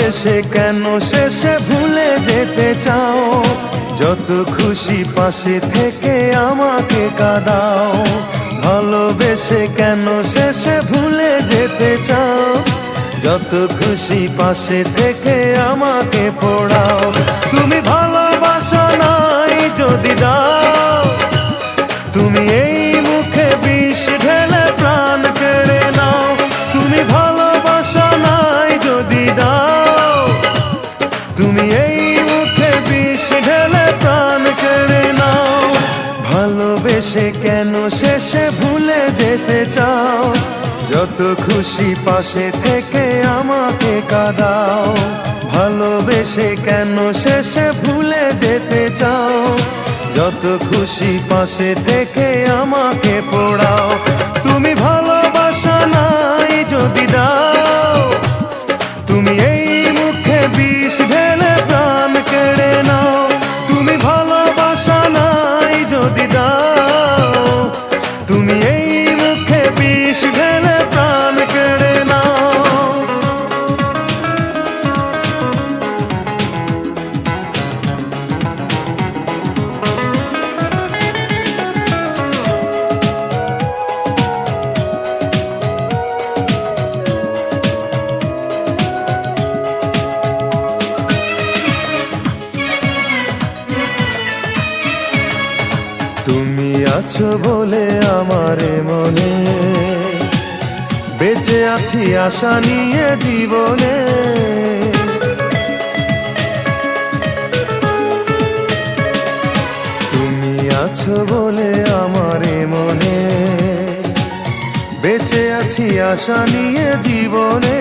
ভালোবেসে কেন শেষে ভুলে যেতে চাও? যত খুশি পাশে থেকে আমাকে কাঁদাও। ভালোবেসে কেন শেষে ভুলে যেতে চাও? যত খুশি পাশে থেকে আমাকে পোড়াও। তুমি ভালোবাসা নাই যদি দাও, তুমি এই মুখে বিষ ঢেলে প্রাণ কেড়ে নাও। তুমি ভালোবাসা নাই যদি দাও, তুমি এই মুখে বিষ ঢেলে প্রাণ কেড়ে নাও। ভালোবেসে কেন শেষে ভুলে যেতে চাও? যত খুশি পাশে থেকে আমাকে কাঁদাও। ভালোবেসে কেন শেষে ভুলে যেতে চাও? যত খুশি পাশে থেকে আমাকে পোড়াও। তুমি ভালোবাসা নাই যদি দাও, তুমি এই মুখে বিষ ঢেলে প্রাণ কেড়ে নাও। তুমি ভালোবাসা নাই যদি দাও, তুমি এই মুখে বিষ ঢেলে প্রাণ কেড়ে নাও। তুমি আছো বলে আমার মনে বেঁচে আছি আশা নিয়ে জীবনে। তুমি আছো বলে আমার মনে বেঁচে আছি আশা নিয়ে জীবনে।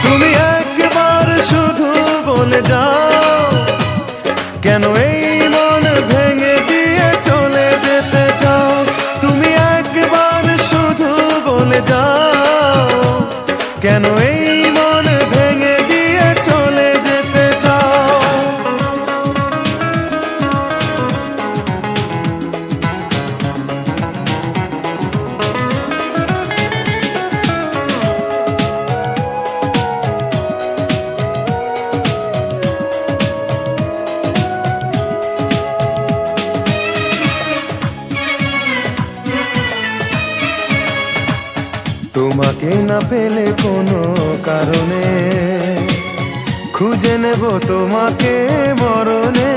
তুমি একবার শুধু বলে যাও, কেন এই মন ভেঙে দিয়ে চলে যেতে চাও? তুমি একবার শুধু বলে যাও, কেন এই মন ভেঙে দিয়ে চলে যেতে চাও? তোমাকে না পেলে কোনো কারণে খুঁজে নেব তোমাকে মরণে।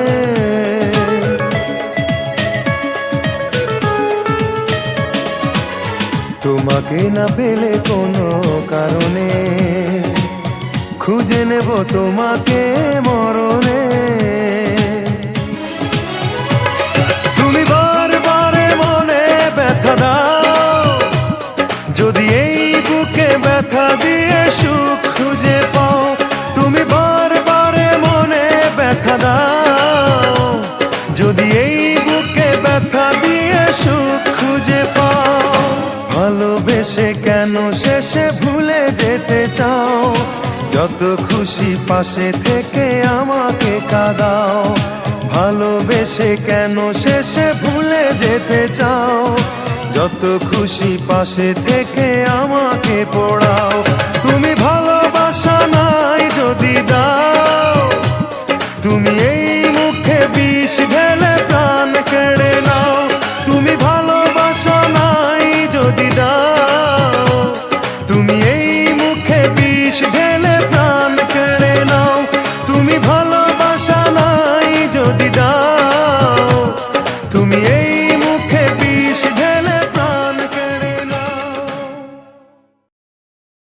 তোমাকে না পেলে কোনো কারণে খুঁজে নেব তোমাকে মরণে। তুমি বারবারে মনে ব্যথা দাও, যদি এই বুকে ব্যথা দিয়ে সুখ খুঁজে পাও। তুমি বারবারে মনে ব্যথা দাও, যদি এই বুকে ব্যথা দিয়ে সুখ খুঁজে পাও। ভালোবেসে কেন শেষে ভুলে যেতে চাও? যত খুশি পাশে থেকে আমাকে কাঁদাও। ভালোবেসে কেন শেষে ভুলে যেতে চাও? যত খুশি পাশে থেকে আমাকে পোড়াও।